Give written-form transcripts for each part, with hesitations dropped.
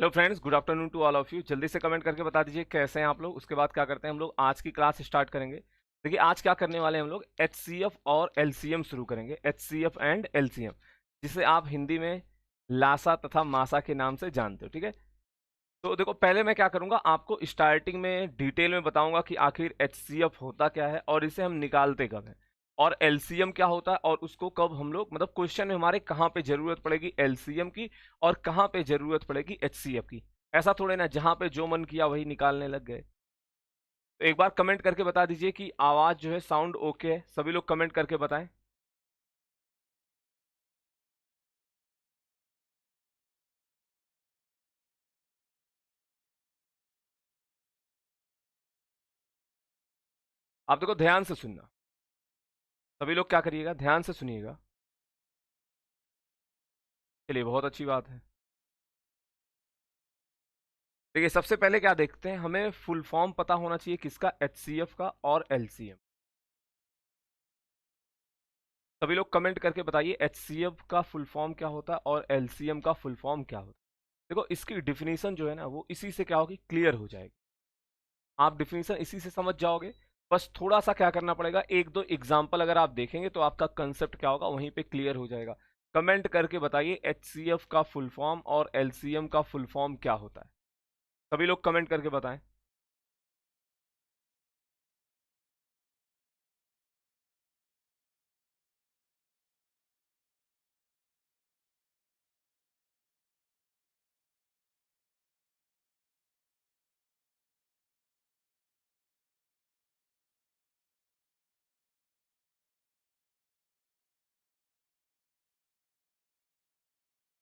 Hello friends, good afternoon to all of you. जल्दी से comment करके बता दीजिए कैसे हैं आप लोग। उसके बाद क्या करते हैं, हम लोग आज की क्लास स्टार्ट करेंगे। देखिए आज क्या करने वाले हैं, हम लोग एचसीएफ और एलसीएम शुरू करेंगे। एचसीएफ एंड एलसीएम, जिसे आप हिंदी में लासा तथा मासा के नाम से जानते हो, ठीक है। तो देखो, पहले मैं क्या करूंगा, आपको स्टार्टिंग में डिटेल में बताऊंगा कि आखिर एचसीएफ होता क्या है और इसे हम निकालते कब हैं, और एलसीएम क्या होता है और उसको कब हम लोग मतलब क्वेश्चन में हमारे कहाँ पे जरूरत पड़ेगी एलसीएम की और कहाँ पे जरूरत पड़ेगी एचसीएफ की। ऐसा थोड़े ना जहां पे जो मन किया वही निकालने लग गए। तो एक बार कमेंट करके बता दीजिए कि आवाज जो है, साउंड ओके है। सभी लोग कमेंट करके बताएं। आप देखो, ध्यान से सुनना। सभी लोग क्या करिएगा, ध्यान से सुनिएगा। चलिए, बहुत अच्छी बात है। देखिए, सबसे पहले क्या देखते हैं, हमें फुल फॉर्म पता होना चाहिए किसका, एचसीएफ का और एलसीएम। सभी लोग कमेंट करके बताइए एचसीएफ का फुल फॉर्म क्या होता है और एलसीएम का फुल फॉर्म क्या होता है। देखो, इसकी डिफिनीशन जो है ना, वो इसी से क्या होगी, क्लियर हो जाएगी। आप डिफिनीशन इसी से समझ जाओगे। बस थोड़ा सा क्या करना पड़ेगा, एक दो एग्जाम्पल अगर आप देखेंगे तो आपका कंसेप्ट क्या होगा वहीं पे क्लियर हो जाएगा। कमेंट करके बताइए एचसीएफ का फुल फॉर्म और एलसीएम का फुल फॉर्म क्या होता है। सभी लोग कमेंट करके बताएं।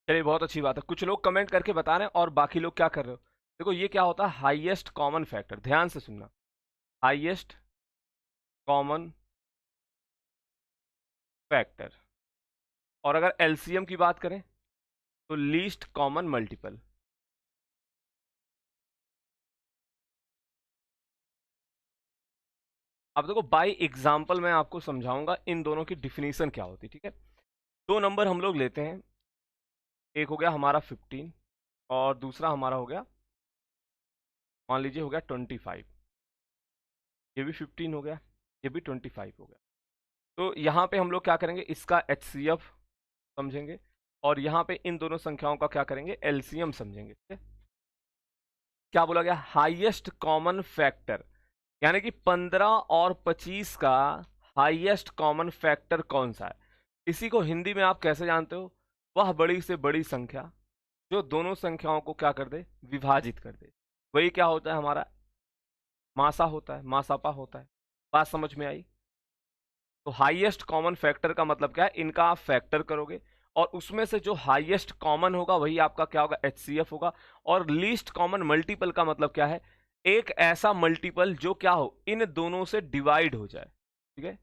चलिए, बहुत अच्छी बात है, कुछ लोग कमेंट करके बता रहे हैं और बाकी लोग क्या कर रहे हो। देखो, ये क्या होता है, हाईएस्ट कॉमन फैक्टर। ध्यान से सुनना, हाईएस्ट कॉमन फैक्टर। और अगर एलसीएम की बात करें तो लीस्ट कॉमन मल्टीपल। अब देखो, बाय एग्जांपल मैं आपको समझाऊंगा इन दोनों की डिफिनीशन क्या होती है, ठीक है। दो नंबर हम लोग लेते हैं, एक हो गया हमारा 15 और दूसरा हमारा हो गया, मान लीजिए हो गया 25। ये भी 15 हो गया, ये भी 25 हो गया। तो यहाँ पे हम लोग क्या करेंगे, इसका एचसीएफ समझेंगे और यहाँ पे इन दोनों संख्याओं का क्या करेंगे, एलसीएम समझेंगे, ठीक है। क्या बोला गया, हाईएस्ट कॉमन फैक्टर, यानी कि 15 और 25 का हाईएस्ट कॉमन फैक्टर कौन सा है। इसी को हिंदी में आप कैसे जानते हो, वह बड़ी से बड़ी संख्या जो दोनों संख्याओं को क्या कर दे, विभाजित कर दे। वही क्या होता है हमारा, मासा होता है, मासापा होता है। बात समझ में आई। तो हाईएस्ट कॉमन फैक्टर का मतलब क्या है, इनका आप फैक्टर करोगे और उसमें से जो हाईएस्ट कॉमन होगा वही आपका क्या होगा, एचसीएफ होगा। और लीस्ट कॉमन मल्टीपल का मतलब क्या है, एक ऐसा मल्टीपल जो क्या हो, इन दोनों से डिवाइड हो जाए, ठीक है।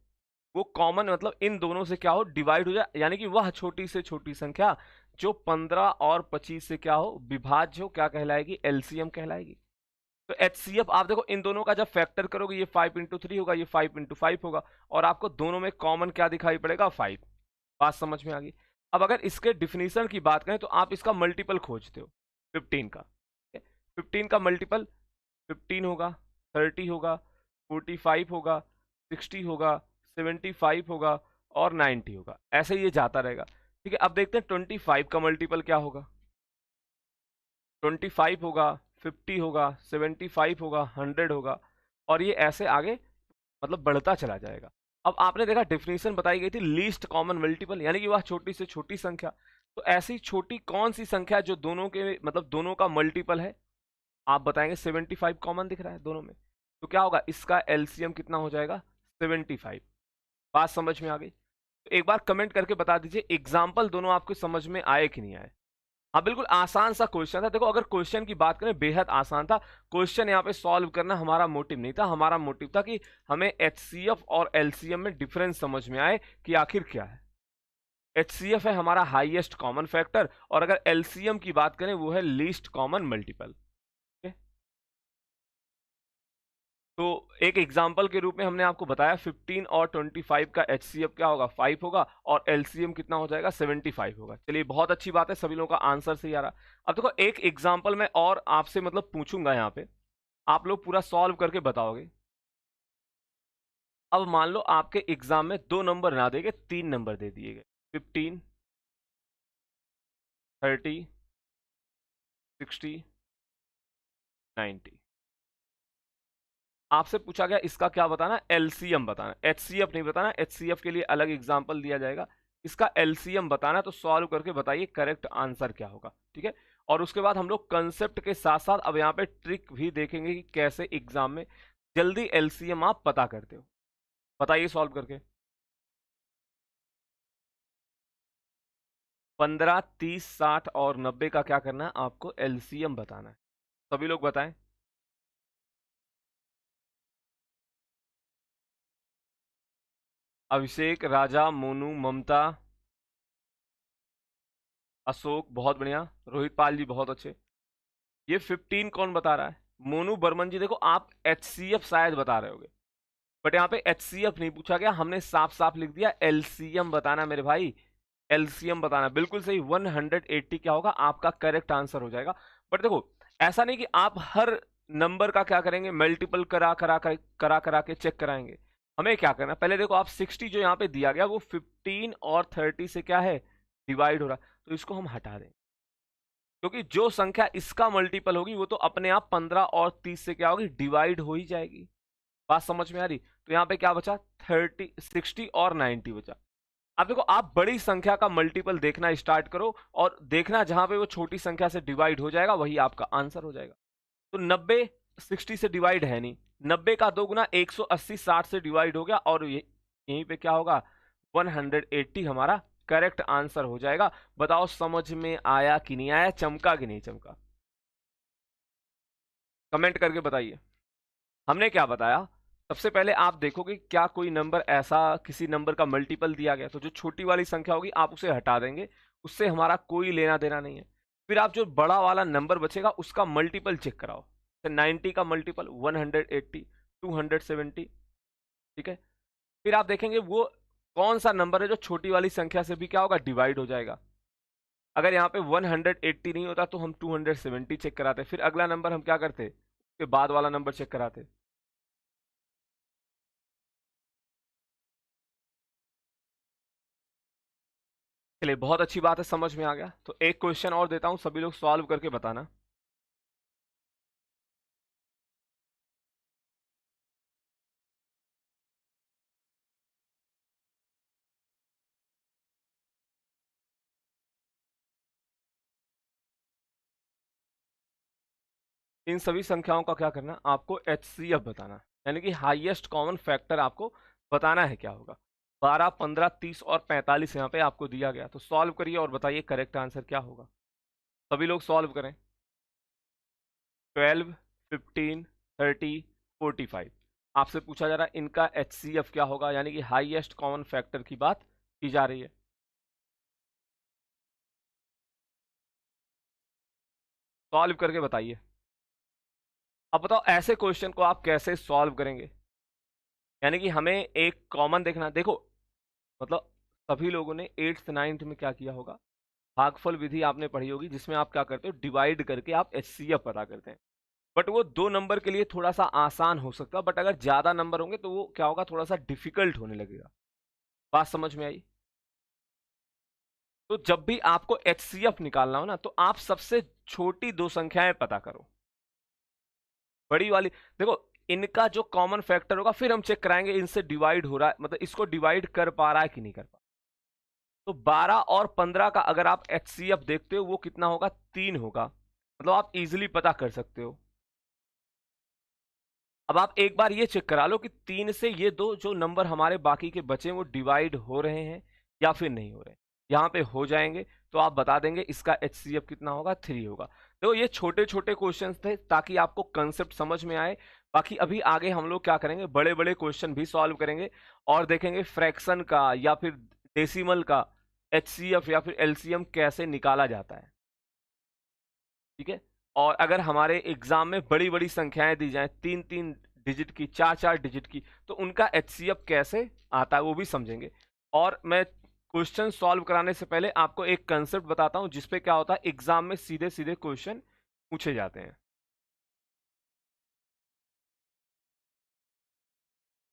वो कॉमन मतलब इन दोनों से क्या हो, डिवाइड हो जाए, यानी कि वह छोटी से छोटी संख्या जो 15 और 25 से क्या हो, विभाज्य हो, क्या कहलाएगी, एलसीएम कहलाएगी। तो एचसीएफ आप देखो, इन दोनों का जब फैक्टर करोगे, ये 5 × 3 होगा, ये 5 × 5 होगा, और आपको दोनों में कॉमन क्या दिखाई पड़ेगा, 5। बात समझ में आ गई। अब अगर इसके डिफिनीशन की बात करें तो आप इसका मल्टीपल खोजते हो 15 का, 15 का मल्टीपल 15 होगा, 30 होगा, 45 होगा, 60 होगा, 75 होगा और 90 होगा। ऐसे ही ये जाता रहेगा, ठीक है। अब देखते हैं 25 का मल्टीपल क्या होगा। 25 होगा, 50 होगा, 75 होगा, 100 होगा, और ये ऐसे आगे मतलब बढ़ता चला जाएगा। अब आपने देखा, डेफिनेशन बताई गई थी लीस्ट कॉमन मल्टीपल, यानी कि वह छोटी से छोटी संख्या। तो ऐसी छोटी कौन सी संख्या जो दोनों के मतलब दोनों का मल्टीपल है, आप बताएंगे 75 कॉमन दिख रहा है दोनों में। तो क्या होगा, इसका एलसीएम कितना हो जाएगा, 75। बात समझ में आ गई। तो एक बार कमेंट करके बता दीजिए एग्जाम्पल दोनों आपको समझ में आए कि नहीं आए। हाँ, बिल्कुल आसान सा क्वेश्चन था। देखो, अगर क्वेश्चन की बात करें बेहद आसान था। क्वेश्चन यहाँ पे सॉल्व करना हमारा मोटिव नहीं था, हमारा मोटिव था कि हमें एचसीएफ और एलसीएम में डिफरेंस समझ में आए कि आखिर क्या है। एचसीएफ है हमारा हाईएस्ट कॉमन फैक्टर, और अगर एलसीएम की बात करें वो है लीस्ट कॉमन मल्टीपल। तो एक एग्जाम्पल के रूप में हमने आपको बताया 15 और 25 का HCF क्या होगा, 5 होगा, और LCM कितना हो जाएगा, 75 होगा। चलिए बहुत अच्छी बात है, सभी लोगों का आंसर सही आ रहा। अब देखो एक एग्जाम्पल मैं और आपसे मतलब पूछूंगा यहाँ पे, आप लोग पूरा सॉल्व करके बताओगे। अब मान लो आपके एग्जाम में 2 नंबर ना देके 3 नंबर दे दिए गए, 15, 30, 60, 90। आपसे पूछा गया इसका क्या बताना, LCM बताना, HCF नहीं बताना, HCF के लिए अलग एग्जाम्पल दिया जाएगा। इसका LCM बताना, तो सॉल्व करके बताइए करेक्ट आंसर क्या होगा, ठीक है। और उसके बाद हम लोग कंसेप्ट के साथ साथ अब यहाँ पे ट्रिक भी देखेंगे कि कैसे एग्जाम में जल्दी LCM आप पता करते हो। बताइए सॉल्व करके। 15, 30, 60 और 90 का क्या करना है आपको, LCM बताना है। सभी लोग बताएं। अभिषेक, राजा, मोनू, ममता, अशोक बहुत बढ़िया, रोहित पाल जी बहुत अच्छे। ये 15 कौन बता रहा है, मोनू बर्मन जी। देखो आप HCF शायद बता रहे होगे, बट यहाँ पे HCF नहीं पूछा गया, हमने साफ साफ लिख दिया LCM बताना मेरे भाई, LCM बताना। बिल्कुल सही, 180 क्या होगा आपका करेक्ट आंसर हो जाएगा। बट देखो ऐसा नहीं कि आप हर नंबर का क्या करेंगे, मल्टीपल करा के चेक कराएंगे। हमें क्या करना, पहले देखो आप 60 जो यहाँ पे दिया गया वो 15 और 30 से क्या है, डिवाइड हो रहा, तो इसको हम हटा दें, क्योंकि जो संख्या इसका मल्टीपल होगी वो तो अपने आप 15 और 30 से क्या होगी, डिवाइड हो ही जाएगी। बात समझ में आ रही। तो यहाँ पे क्या बचा, 30, 60 और 90 बचा। अब देखो आप बड़ी संख्या का मल्टीपल देखना स्टार्ट करो, और देखना जहां पे वो छोटी संख्या से डिवाइड हो जाएगा वही आपका आंसर हो जाएगा। तो 90 60 से डिवाइड है नहीं, 90 का 2 गुना 180 60 से डिवाइड हो गया, और यहीं पे क्या होगा, 180 हमारा करेक्ट आंसर हो जाएगा। बताओ समझ में आया कि नहीं आया, चमका कि नहीं चमका, कमेंट करके बताइए। हमने क्या बताया, सबसे पहले आप देखोगे क्या कोई नंबर ऐसा, किसी नंबर का मल्टीपल दिया गया, तो जो छोटी वाली संख्या होगी आप उसे हटा देंगे, उससे हमारा कोई लेना देना नहीं है। फिर आप जो बड़ा वाला नंबर बचेगा उसका मल्टीपल चेक कराओ, जैसे 90 का मल्टीपल 180, 270, ठीक है। फिर आप देखेंगे वो कौन सा नंबर है जो छोटी वाली संख्या से भी क्या होगा, डिवाइड हो जाएगा। अगर यहाँ पे 180 नहीं होता तो हम 270 चेक कराते, फिर अगला नंबर हम क्या करते, उसके बाद वाला नंबर चेक कराते। चलिए बहुत अच्छी बात है, समझ में आ गया। तो एक क्वेश्चन और देता हूं, सभी लोग सॉल्व करके बताना। इन सभी संख्याओं का क्या करना, आपको HCF बताना, यानी कि हाईएस्ट कॉमन फैक्टर आपको बताना है क्या होगा। 12, 15, 30 और 45 यहाँ पे आपको दिया गया, तो सॉल्व करिए और बताइए करेक्ट आंसर क्या होगा। सभी लोग सॉल्व करें। 12, 15, 30, 45 आपसे पूछा जा रहा है इनका HCF क्या होगा, यानी कि हाईएस्ट कॉमन फैक्टर की बात की जा रही है। सॉल्व करके बताइए। अब बताओ ऐसे क्वेश्चन को आप कैसे सॉल्व करेंगे, यानी कि हमें एक कॉमन देखना। देखो मतलब सभी लोगों ने 8th 9th में क्या किया होगा, भागफल विधि आपने पढ़ी होगी, जिसमें आप क्या करते हो, डिवाइड करके आप HCF पता करते हैं। बट वो 2 नंबर के लिए थोड़ा सा आसान हो सकता है, बट अगर ज्यादा नंबर होंगे तो वो क्या होगा, थोड़ा सा डिफिकल्ट होने लगेगा। बात समझ में आई। तो जब भी आपको HCF निकालना हो ना, तो आप सबसे छोटी 2 संख्याएं पता करो, बड़ी वाली देखो, इनका जो कॉमन फैक्टर होगा फिर हम चेक कराएंगे इनसे डिवाइड हो रहा है, मतलब इसको डिवाइड कर पा रहा है कि नहीं कर पा। तो 12 और 15 का अगर आप HCF देखते हो वो कितना होगा, 3 होगा, मतलब आप इजीली पता कर सकते हो। अब आप एक बार ये चेक करा लो कि 3 से ये दो जो नंबर हमारे बाकी के बचे हैं वो डिवाइड हो रहे हैं या फिर नहीं हो रहे हैं। यहाँ पे हो जाएंगे तो आप बता देंगे इसका HCF कितना होगा, 3 होगा। तो ये छोटे छोटे क्वेश्चन थे ताकि आपको कंसेप्ट समझ में आए। बाकी अभी आगे हम लोग क्या करेंगे, बड़े बड़े क्वेश्चन भी सॉल्व करेंगे और देखेंगे फ्रैक्शन का या फिर डेसिमल का HCF या फिर LCM कैसे निकाला जाता है, ठीक है। और अगर हमारे एग्जाम में बड़ी बड़ी संख्याएं दी जाएं, 3 3 डिजिट की, चार चार डिजिट की, तो उनका एचसीएफ कैसे आता है वो भी समझेंगे। और मैं क्वेश्चन सॉल्व कराने से पहले आपको एक कंसेप्ट बताता हूं जिसपे क्या होता है, एग्जाम में सीधे सीधे क्वेश्चन पूछे जाते हैं।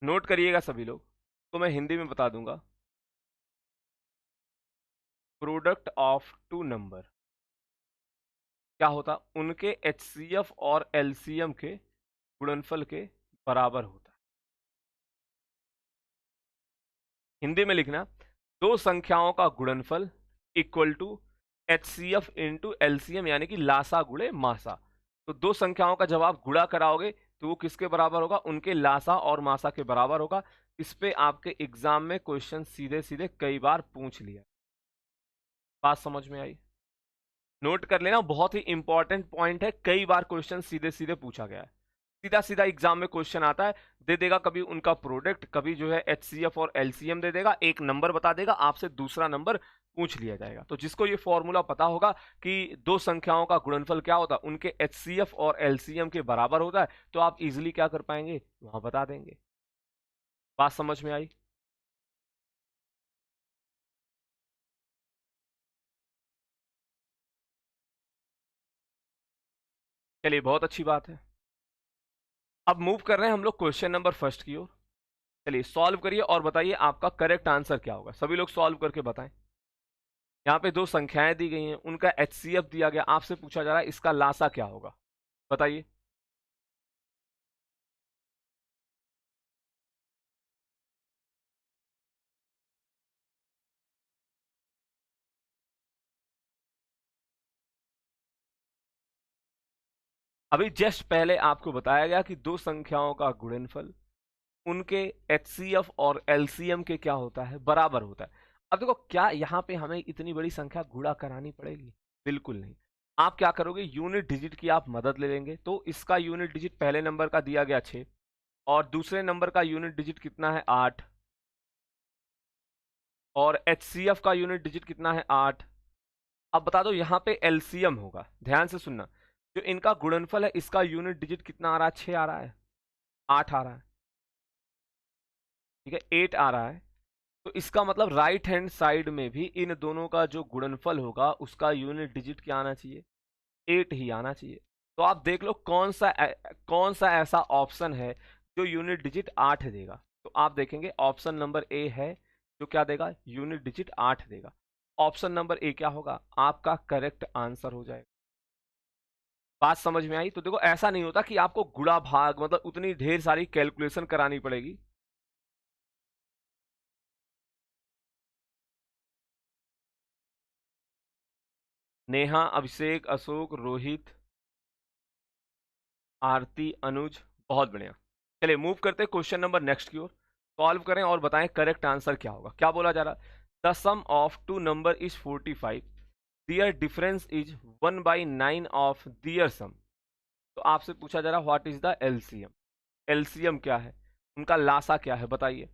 नोट करिएगा सभी लोग, तो मैं हिंदी में बता दूंगा। प्रोडक्ट ऑफ टू नंबर क्या होता, उनके एचसीएफ और एलसीएम के गुणनफल के बराबर होता है। हिंदी में लिखना, दो संख्याओं का गुणनफल equal to HCF into LCM, यानी कि लासा गुणे मासा। तो दो संख्याओं का जब आप गुणा कराओगे तो वो किसके बराबर होगा, उनके लासा और मासा के बराबर होगा। इस पे आपके एग्जाम में क्वेश्चन सीधे सीधे कई बार पूछ लिया। बात समझ में आई? नोट कर लेना, बहुत ही इंपॉर्टेंट पॉइंट है, कई बार क्वेश्चन सीधे सीधे पूछा गया है। सीधा सीधा एग्जाम में क्वेश्चन आता है, दे देगा कभी उनका प्रोडक्ट, कभी जो है एचसीएफ और एलसीएम दे देगा, एक नंबर बता देगा, आपसे दूसरा नंबर पूछ लिया जाएगा। तो जिसको ये फॉर्मूला पता होगा कि दो संख्याओं का गुणनफल क्या होता है, उनके एचसीएफ और एलसीएम के बराबर होता है, तो आप इजिली क्या कर पाएंगे, वहां बता देंगे। बात समझ में आई? चलिए, बहुत अच्छी बात है। अब मूव कर रहे हैं हम लोग क्वेश्चन नंबर फर्स्ट की ओर। चलिए सॉल्व करिए और बताइए आपका करेक्ट आंसर क्या होगा। सभी लोग सॉल्व करके बताएं। यहाँ पे दो संख्याएं दी गई हैं, उनका एचसीएफ दिया गया, आपसे पूछा जा रहा है इसका लासा क्या होगा, बताइए। अभी जस्ट पहले आपको बताया गया कि दो संख्याओं का गुणनफल उनके एचसीएफ और एलसीएम के क्या होता है, बराबर होता है। अब देखो, क्या यहाँ पे हमें इतनी बड़ी संख्या गुणा करानी पड़ेगी? बिल्कुल नहीं। आप क्या करोगे, यूनिट डिजिट की आप मदद ले लेंगे। तो इसका यूनिट डिजिट पहले नंबर का दिया गया 6, और दूसरे नंबर का यूनिट डिजिट कितना है, 8, और एचसीएफ का यूनिट डिजिट कितना है, 8। अब बता दो यहाँ पे एलसीएम होगा, ध्यान से सुनना। जो इनका गुणनफल है, इसका यूनिट डिजिट कितना आ रहा है, 6 आ रहा है, 8 आ रहा है, ठीक है, 8 आ रहा है। तो इसका मतलब राइट हैंड साइड में भी इन दोनों का जो गुणनफल होगा उसका यूनिट डिजिट क्या आना चाहिए, 8 ही आना चाहिए। तो आप देख लो कौन सा ऐसा ऑप्शन है जो यूनिट डिजिट 8 देगा। तो आप देखेंगे ऑप्शन नंबर ए है जो क्या देगा, यूनिट डिजिट 8 देगा। ऑप्शन नंबर ए क्या होगा, आपका करेक्ट आंसर हो जाएगा। बात समझ में आई? तो देखो, ऐसा नहीं होता कि आपको गुणा भाग मतलब उतनी ढेर सारी कैलकुलेशन करानी पड़ेगी। नेहा, अभिषेक, अशोक, रोहित, आरती, अनुज, बहुत बढ़िया। चलिए मूव करते हैं क्वेश्चन नंबर नेक्स्ट की ओर। सॉल्व करें और बताएं करेक्ट आंसर क्या होगा। क्या बोला जा रहा है, the sum of two number is 45, their difference is 1/9 of their sum. तो आपसे पूछा जा रहा है what is the LCM. LCM क्या है, उनका लासा क्या है, बताइए।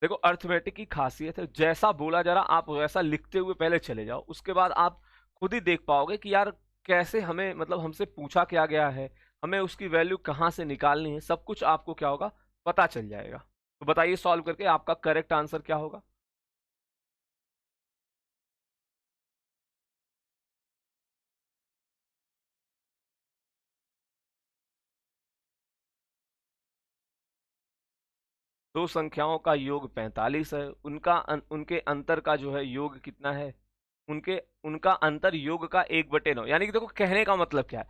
देखो, अर्थमेटिक की खासियत है, जैसा बोला जा रहा आप वैसा लिखते हुए पहले चले जाओ, उसके बाद आप खुद ही देख पाओगे कि यार कैसे हमें, मतलब हमसे पूछा क्या गया है, हमें उसकी वैल्यू कहाँ से निकालनी है, सब कुछ आपको क्या होगा, पता चल जाएगा। तो बताइए सॉल्व करके आपका करेक्ट आंसर क्या होगा। दो संख्याओं का योग 45 है, उनके अंतर का जो है योग कितना है, उनके उनका अंतर योग का 1/9। यानी कि देखो, कहने का मतलब क्या है,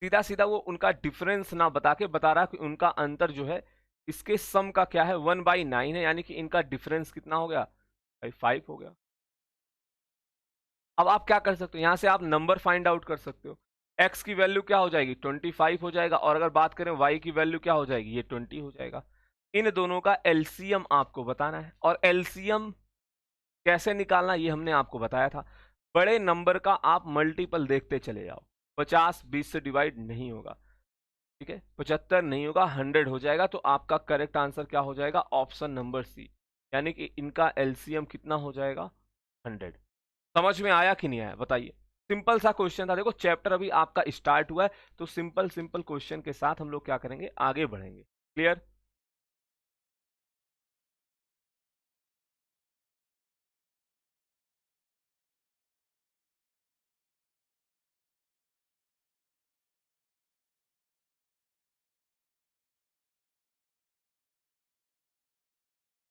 सीधा सीधा वो उनका डिफरेंस ना बता के बता रहा है कि उनका अंतर जो है इसके सम का क्या है, 1/9 है, यानी कि इनका डिफरेंस कितना हो गया भाई, 5 हो गया। अब आप क्या कर सकते हो, यहां से आप नंबर फाइंड आउट कर सकते हो। x की वैल्यू क्या हो जाएगी, 25 हो जाएगा, और अगर बात करें y की वैल्यू क्या हो जाएगी, ये 20 हो जाएगा। इन दोनों का एलसीएम आपको बताना है, और एलसीएम कैसे निकालना ये हमने आपको बताया था। बड़े नंबर का आप मल्टीपल देखते चले जाओ, 50 20 से डिवाइड नहीं होगा, ठीक है, 75 नहीं होगा, 100 हो जाएगा। तो आपका करेक्ट आंसर क्या हो जाएगा, ऑप्शन नंबर सी, यानी कि इनका एलसीएम कितना हो जाएगा, 100। समझ में आया कि नहीं आया, बताइए। सिंपल सा क्वेश्चन था। देखो चैप्टर अभी आपका स्टार्ट हुआ है, तो सिंपल सिंपल क्वेश्चन के साथ हम लोग क्या करेंगे, आगे बढ़ेंगे। क्लियर?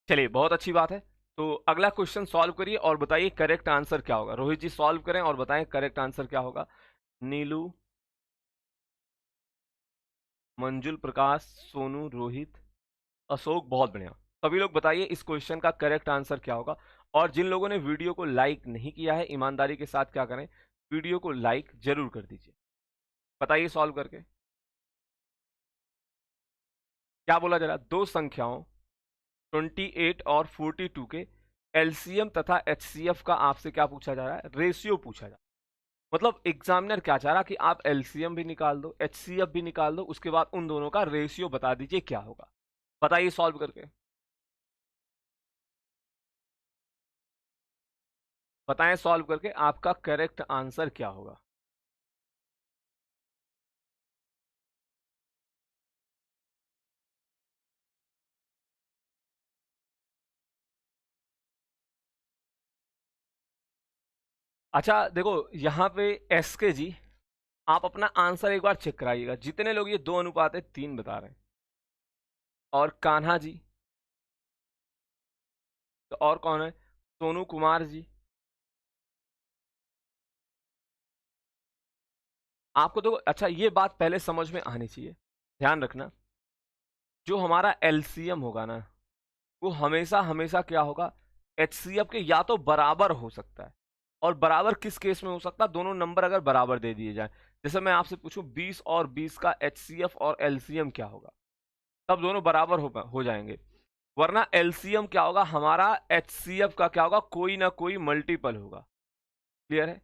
चलिए, बहुत अच्छी बात है। तो अगला क्वेश्चन सॉल्व करिए और बताइए करेक्ट आंसर क्या होगा। रोहित जी सॉल्व करें और बताएं करेक्ट आंसर क्या होगा। नीलू, मंजुल, प्रकाश, सोनू, रोहित, अशोक, बहुत बढ़िया। सभी लोग बताइए इस क्वेश्चन का करेक्ट आंसर क्या होगा। और जिन लोगों ने वीडियो को लाइक नहीं किया है, ईमानदारी के साथ क्या करें, वीडियो को लाइक जरूर कर दीजिए। बताइए सॉल्व करके क्या बोला जा रहा है। दो संख्याओं 28 और 42 के एलसीएम तथा एचसीएफ का आपसे क्या पूछा जा रहा है, रेशियो पूछा जा रहा है। मतलब एग्जामिनर क्या चाह रहा कि आप एलसीएम भी निकाल दो, एचसीएफ भी निकाल दो, उसके बाद उन दोनों का रेशियो बता दीजिए क्या होगा। बताइए सॉल्व करके, बताएं सॉल्व करके आपका करेक्ट आंसर क्या होगा। अच्छा देखो, यहाँ पे एस के जी, आप अपना आंसर एक बार चेक कराइएगा। जितने लोग ये 2:3 बता रहे हैं, और कान्हा जी, तो और कौन है, सोनू कुमार जी। आपको तो अच्छा ये बात पहले समझ में आनी चाहिए, ध्यान रखना। जो हमारा एलसीएम होगा ना, वो हमेशा हमेशा क्या होगा, एचसीएफ के या तो बराबर हो सकता है। और बराबर किस केस में हो सकता है, दोनों नंबर अगर बराबर दे दिए जाए। जैसे मैं आपसे पूछूं 20 और 20 का एचसीएफ और एलसीएम क्या होगा, तब दोनों बराबर हो जाएंगे। वरना एलसीएम क्या होगा हमारा, एचसीएफ का क्या होगा, कोई ना कोई मल्टीपल होगा। क्लियर है?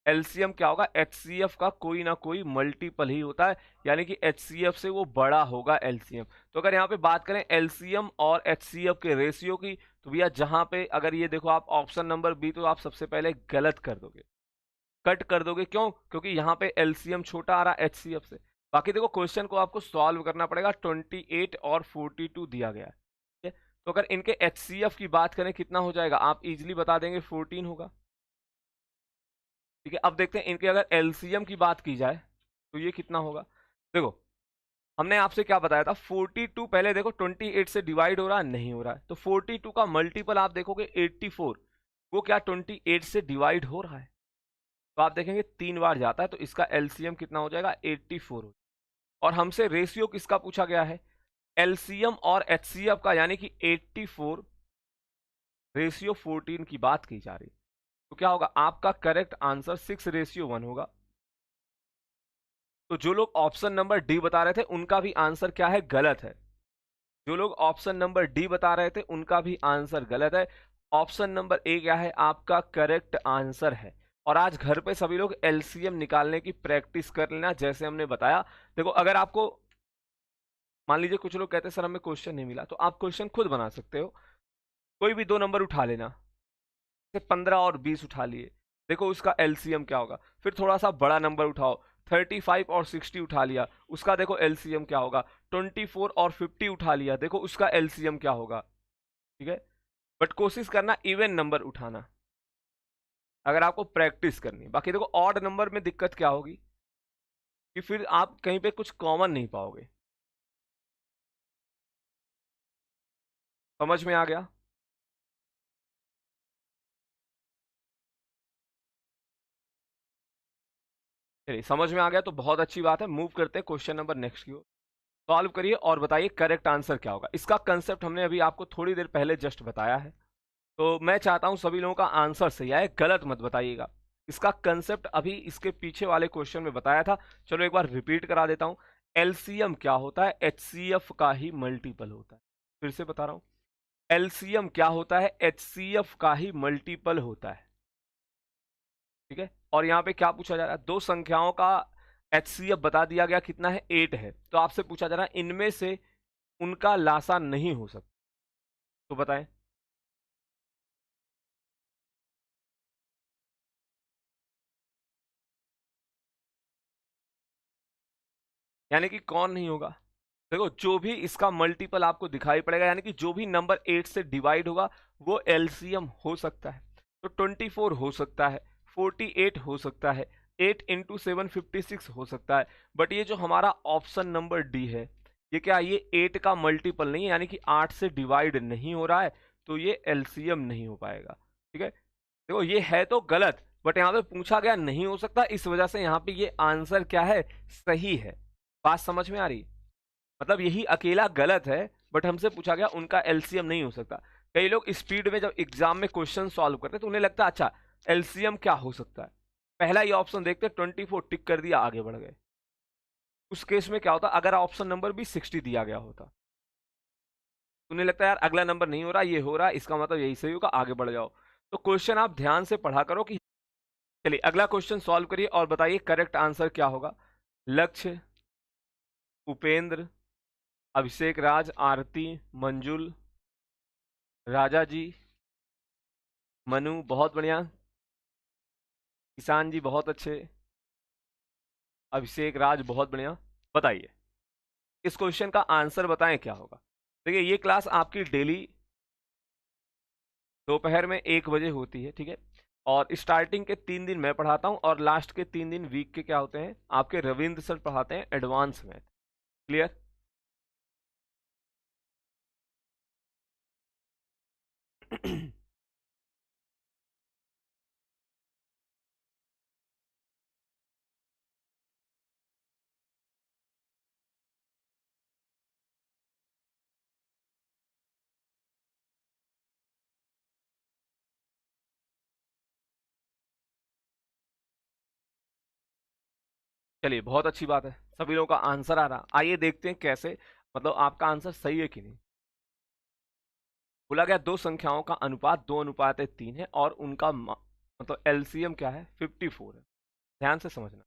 एलसीएम क्या होगा, एचसीएफ का कोई ना कोई मल्टीपल ही होता है, यानी कि एचसीएफ से वो बड़ा होगा एलसीएम। तो अगर यहाँ पे बात करें एलसीएम और एचसीएफ के रेशियो की, तो भैया जहां पे अगर ये देखो आप ऑप्शन नंबर बी, तो आप सबसे पहले गलत कर दोगे, कट कर दोगे। क्यों? क्योंकि यहाँ पे एलसीएम छोटा आ रहा है एचसीएफ से। बाकी देखो क्वेश्चन को आपको सॉल्व करना पड़ेगा, 28 और 42 दिया गया है। ठीक है? तो अगर इनके एचसीएफ की बात करें कितना हो जाएगा, आप इजिली बता देंगे 14 होगा। ठीक है, अब देखते हैं इनके अगर एलसीएम की बात की जाए तो ये कितना होगा। देखो हमने आपसे क्या बताया था, 42 पहले देखो 28 से डिवाइड हो रहा है, नहीं हो रहा है, तो 42 का मल्टीपल आप देखोगे 84, वो क्या 28 से डिवाइड हो रहा है, तो आप देखेंगे 3 बार जाता है, तो इसका एलसीएम कितना हो जाएगा, 84 हो। और हमसे रेशियो किसका पूछा गया है, एलसीएम और एचसीएफ का, यानी कि 84 रेशियो 14 की बात की जा रही। तो क्या होगा आपका करेक्ट आंसर 6:1 होगा। तो जो लोग ऑप्शन नंबर डी बता रहे थे उनका भी आंसर क्या है, गलत है। जो लोग ऑप्शन नंबर डी बता रहे थे उनका भी आंसर गलत है। ऑप्शन नंबर ए क्या है, आपका करेक्ट आंसर है। और आज घर पे सभी लोग एलसीएम निकालने की प्रैक्टिस कर लेना, जैसे हमने बताया। देखो अगर आपको मान लीजिए कुछ लोग कहते हैं सर हमें क्वेश्चन नहीं मिला, तो आप क्वेश्चन खुद बना सकते हो। कोई भी दो नंबर उठा लेना, जैसे 15 और 20 उठा लिए, देखो उसका एलसीएम क्या होगा। फिर थोड़ा सा बड़ा नंबर उठाओ, 35 और 60 उठा लिया, उसका देखो एलसीएम क्या होगा। 24 और 50 उठा लिया, देखो उसका एलसीएम क्या होगा। ठीक है, बट कोशिश करना इवन नंबर उठाना, अगर आपको प्रैक्टिस करनी है। बाकी देखो ऑड नंबर में दिक्कत क्या होगी, कि फिर आप कहीं पे कुछ कॉमन नहीं पाओगे। समझ में आ गया? चलिए समझ में आ गया तो बहुत अच्छी बात है। मूव करते हैं क्वेश्चन नंबर नेक्स्ट की ओर। सॉल्व करिए और बताइए करेक्ट आंसर क्या होगा। इसका कंसेप्ट हमने अभी आपको थोड़ी देर पहले जस्ट बताया है। तो मैं चाहता हूं सभी लोगों का आंसर सही आए, गलत मत बताइएगा। इसका कंसेप्ट अभी इसके पीछे वाले क्वेश्चन में बताया था, चलो एक बार रिपीट करा देता हूं। एलसीएम क्या होता है, एचसीएफ का ही मल्टीपल होता है। फिर से बता रहा हूं, एलसीएम क्या होता है, एचसीएफ का ही मल्टीपल होता है। ठीक है, और यहाँ पे क्या पूछा जा रहा है, दो संख्याओं का एचसीएफ बता दिया गया कितना है, 8 है। तो आपसे पूछा जा रहा है इनमें से उनका लासा नहीं हो सकता, तो बताएं। यानी कि कौन नहीं होगा? देखो, जो भी इसका मल्टीपल आपको दिखाई पड़ेगा, यानी कि जो भी नंबर 8 से डिवाइड होगा वो एलसीएम हो सकता है। तो 24 हो सकता है, 48 हो सकता है, 8 इंटू 7 56 हो सकता है। बट ये जो हमारा ऑप्शन नंबर डी है, ये क्या, ये 8 का मल्टीपल नहीं है, यानी कि 8 से डिवाइड नहीं हो रहा है, तो ये एलसीएम नहीं हो पाएगा। ठीक है, देखो ये है तो गलत, बट यहाँ पे पूछा गया नहीं हो सकता, इस वजह से यहाँ पे ये आंसर क्या है, सही है। बात समझ में आ रही? मतलब यही अकेला गलत है, बट हमसे पूछा गया उनका एलसीएम नहीं हो सकता। कई लोग स्पीड में जब एग्जाम में क्वेश्चन सॉल्व करते तो उन्हें लगता है अच्छा एलसीएम क्या हो सकता है, पहला ही ऑप्शन देखते 24 टिक कर दिया, आगे बढ़ गए। उस केस में क्या होता अगर ऑप्शन नंबर भी 60 दिया गया होता, उन्हें लगता है यार अगला नंबर नहीं हो रहा, ये हो रहा है, इसका मतलब यही सही होगा, आगे बढ़ जाओ। तो क्वेश्चन आप ध्यान से पढ़ा करो कि। चलिए अगला क्वेश्चन सॉल्व करिए और बताइए करेक्ट आंसर क्या होगा। लक्ष्य, उपेंद्र, अभिषेक राज, आरती, मंजुल, राजा जी, मनु बहुत बढ़िया, किसान जी बहुत अच्छे, अभिषेक राज बहुत बढ़िया। बताइए इस क्वेश्चन का आंसर बताएं क्या होगा। देखिए ये क्लास आपकी डेली दोपहर में 1 बजे होती है, ठीक है। और स्टार्टिंग के 3 दिन मैं पढ़ाता हूँ और लास्ट के 3 दिन वीक के क्या होते हैं, आपके रविंद्र सर पढ़ाते हैं एडवांस मैथ। क्लियर? चलिए बहुत अच्छी बात है, सभी लोगों का आंसर आ रहा। आइए देखते हैं कैसे, मतलब आपका आंसर सही है कि नहीं। बोला गया दो संख्याओं का अनुपात 2:3 है और उनका मतलब एलसीएम क्या है, 54 है। ध्यान से समझना,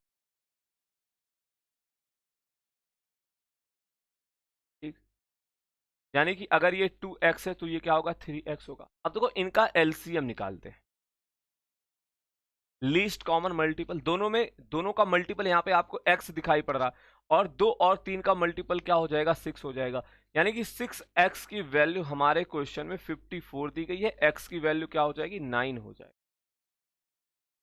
ठीक। यानी कि अगर ये 2x है तो ये क्या होगा, 3x होगा। अब देखो इनका एलसीएम निकालते हैं, लीस्ट कॉमन मल्टीपल, दोनों में दोनों का मल्टीपल यहाँ पे आपको x दिखाई पड़ रहा, और 2 और 3 का मल्टीपल क्या हो जाएगा, 6 हो जाएगा। यानी कि 6x की वैल्यू हमारे क्वेश्चन में 54 दी गई है, x की वैल्यू क्या हो जाएगी, 9 हो जाएगी।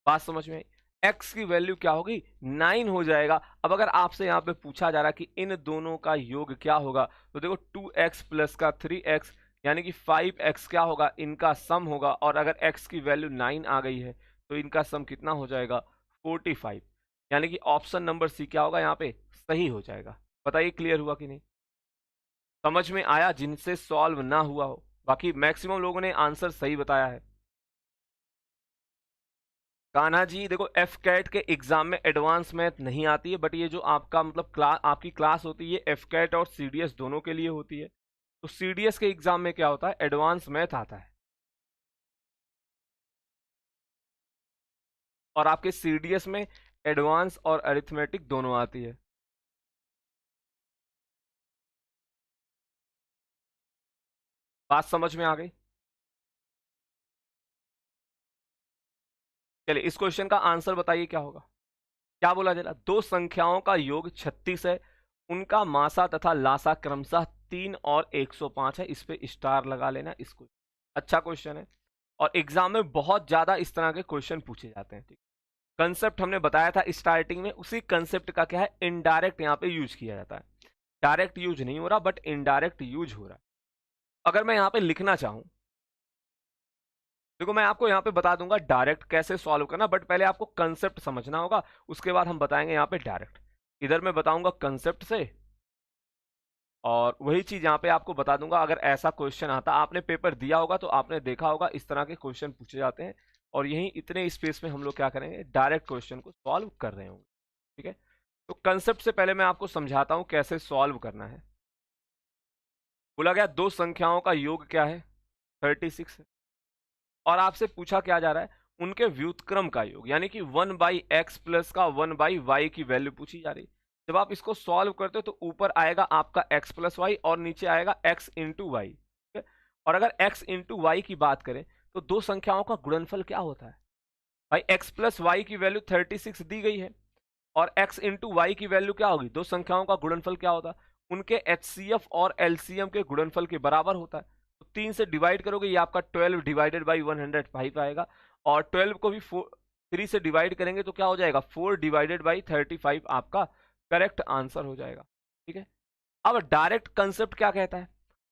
बात समझ में आई? x की वैल्यू क्या होगी, 9 हो जाएगा। अब अगर आपसे यहाँ पे पूछा जा रहा है कि इन दोनों का योग क्या होगा, तो देखो 2x प्लस का 3x यानी कि 5x क्या होगा, इनका सम होगा। और अगर x की वैल्यू 9 आ गई है तो इनका सम कितना हो जाएगा, 45। यानी कि ऑप्शन नंबर सी क्या होगा यहाँ पे, सही हो जाएगा। बताइए क्लियर हुआ कि नहीं, समझ में आया जिनसे सॉल्व ना हुआ हो? बाकी मैक्सिमम लोगों ने आंसर सही बताया है। कान्हा जी देखो, एफ कैट के एग्जाम में एडवांस मैथ नहीं आती है, बट ये जो आपका मतलब आपकी क्लास होती है एफ कैट और सीडीएस दोनों के लिए होती है। तो सीडीएस के एग्जाम में क्या होता है, एडवांस मैथ आता है। और आपके सीडीएस में एडवांस और अरिथमेटिक दोनों आती है। बात समझ में आ गई? चलिए इस क्वेश्चन का आंसर बताइए क्या होगा। क्या बोला जा रहा, दो संख्याओं का योग 36 है, उनका मासा तथा लासा क्रमशः 3 और 105 है। इस पे स्टार लगा लेना इसको। अच्छा क्वेश्चन है और एग्जाम में बहुत ज्यादा इस तरह के क्वेश्चन पूछे जाते हैं, ठीक। कंसेप्ट हमने बताया था स्टार्टिंग में, उसी कंसेप्ट का क्या है, इनडायरेक्ट यहाँ पे यूज किया जाता है। डायरेक्ट यूज नहीं हो रहा बट इनडायरेक्ट यूज हो रहा है। अगर मैं यहाँ पे लिखना चाहूं, देखो मैं आपको यहाँ पे बता दूंगा डायरेक्ट कैसे सॉल्व करना, बट पहले आपको कंसेप्ट समझना होगा, उसके बाद हम बताएंगे यहाँ पे डायरेक्ट। इधर मैं बताऊंगा कंसेप्ट से, और वही चीज यहाँ पे आपको बता दूंगा। अगर ऐसा क्वेश्चन आता, आपने पेपर दिया होगा तो आपने देखा होगा इस तरह के क्वेश्चन पूछे जाते हैं, और यही इतने स्पेस में हम लोग क्या करेंगे, डायरेक्ट क्वेश्चन को सॉल्व कर रहे होंगे। ठीक है, तो कंसेप्ट से पहले मैं आपको समझाता हूं कैसे सॉल्व करना है। बोला गया दो संख्याओं का योग क्या है, 36 है, और आपसे पूछा क्या जा रहा है, उनके व्युत्क्रम का योग, यानी कि 1/x प्लस का 1/y की वैल्यू पूछी जा रही। जब आप इसको सॉल्व करते हो तो ऊपर आएगा आपका x प्लस वाई और नीचे आएगा x इंटू वाई। ठीक है, और अगर x इंटू वाई की बात करें तो दो संख्याओं का गुणनफल क्या होता है भाई, x प्लस वाई की वैल्यू 36 दी गई है, और x इंटू वाई की वैल्यू क्या होगी, दो संख्याओं का गुणनफल क्या होता है, उनके HCF और LCM के गुणनफल के बराबर होता है। तो 3 से डिवाइड करोगे, ये आपका 12 डिवाइडेड बाई 105 आएगा, और 12 को भी 3 से डिवाइड करेंगे तो क्या हो जाएगा, 4 डिवाइडेड बाई 35 आपका करेक्ट आंसर हो जाएगा। ठीक है, अब डायरेक्ट कंसेप्ट क्या कहता है,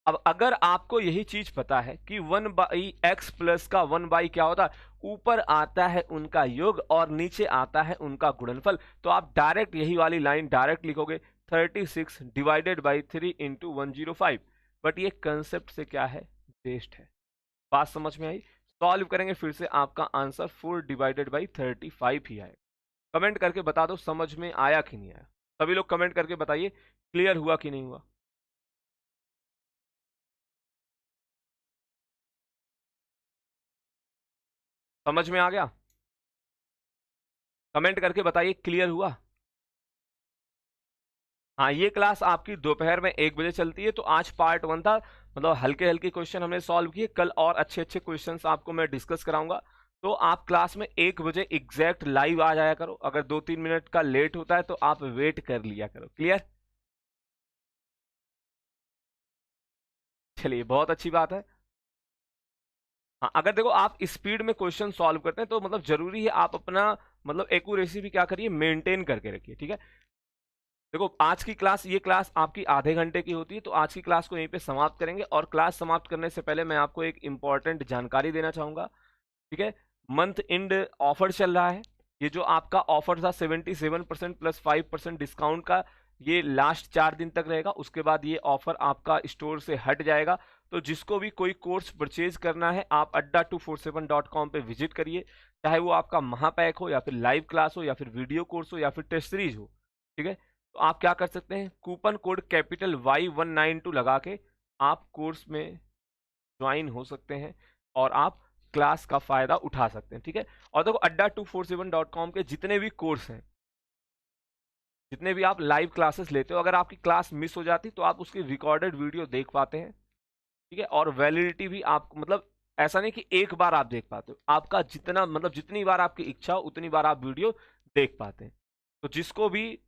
अब अगर आपको यही चीज पता है कि 1/x प्लस का 1 क्या होता है, ऊपर आता है उनका योग और नीचे आता है उनका गुणनफल, तो आप डायरेक्ट यही वाली लाइन डायरेक्ट लिखोगे 36 डिवाइडेड बाई 3 इंटू 105। बट ये कंसेप्ट से क्या है, बेस्ड है। बात समझ में आई, सॉल्व करेंगे फिर से आपका आंसर 4 डिवाइडेड बाई 35 ही आएगा। कमेंट करके बता दो समझ में आया कि नहीं आया, सभी लोग कमेंट करके बताइए क्लियर हुआ कि नहीं हुआ। समझ में आ गया, कमेंट करके बताइए क्लियर हुआ। हाँ, ये क्लास आपकी दोपहर में 1 बजे चलती है। तो आज पार्ट 1 था, मतलब हल्के हल्के क्वेश्चन हमने सॉल्व किए, कल और अच्छे अच्छे क्वेश्चंस आपको मैं डिस्कस कराऊंगा। तो आप क्लास में 1 बजे एग्जैक्ट लाइव आ जाया करो, अगर 2-3 मिनट का लेट होता है तो आप वेट कर लिया करो। क्लियर, चलिए बहुत अच्छी बात है। हाँ, अगर देखो आप स्पीड में क्वेश्चन सॉल्व करते हैं तो मतलब जरूरी है आप अपना मतलब एक्यूरेसी भी क्या करिए, मेंटेन करके रखिए। ठीक है, देखो आज की क्लास, ये क्लास आपकी आधे घंटे की होती है, तो आज की क्लास को यहीं पे समाप्त करेंगे। और क्लास समाप्त करने से पहले मैं आपको एक इंपॉर्टेंट जानकारी देना चाहूंगा। ठीक है, मंथ एंड ऑफर चल रहा है। ये जो आपका ऑफर था 77% प्लस 5% डिस्काउंट का, ये लास्ट 4 दिन तक रहेगा। उसके बाद ये ऑफर आपका स्टोर से हट जाएगा। तो जिसको भी कोई कोर्स परचेज करना है, आप adda247.com पे विजिट करिए, चाहे वो आपका महापैक हो या फिर लाइव क्लास हो या फिर वीडियो कोर्स हो या फिर टेस्ट सीरीज हो। ठीक है, तो आप क्या कर सकते हैं, कूपन कोड कैपिटल Y192 लगा के आप कोर्स में ज्वाइन हो सकते हैं और आप क्लास का फायदा उठा सकते हैं। ठीक है, और देखो adda247.com के जितने भी कोर्स हैं, जितने भी आप लाइव क्लासेस लेते हो, अगर आपकी क्लास मिस हो जाती तो आप उसकी रिकॉर्डेड वीडियो देख पाते हैं। ठीक है, और वैलिडिटी भी आप मतलब ऐसा नहीं कि एक बार आप देख पाते हो, आपका जितना मतलब जितनी बार आपकी इच्छा हो उतनी बार आप वीडियो देख पाते हैं। तो जिसको भी,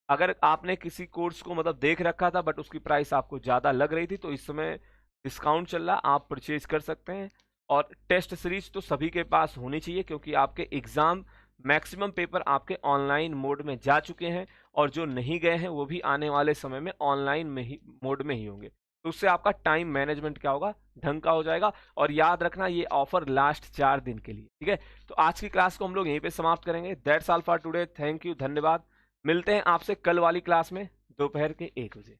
अगर आपने किसी कोर्स को मतलब देख रखा था बट उसकी प्राइस आपको ज़्यादा लग रही थी, तो इस समय डिस्काउंट चल रहा, आप परचेज कर सकते हैं। और टेस्ट सीरीज तो सभी के पास होनी चाहिए, क्योंकि आपके एग्ज़ाम मैक्सिमम पेपर आपके ऑनलाइन मोड में जा चुके हैं, और जो नहीं गए हैं वो भी आने वाले समय में ऑनलाइन में ही मोड में ही होंगे। तो उससे आपका टाइम मैनेजमेंट क्या होगा, ढंग का हो जाएगा। और याद रखना ये ऑफर लास्ट 4 दिन के लिए। ठीक है, तो आज की क्लास को हम लोग यहीं पे समाप्त करेंगे। That's all for today, thank you, धन्यवाद। मिलते हैं आपसे कल वाली क्लास में दोपहर के 1 बजे।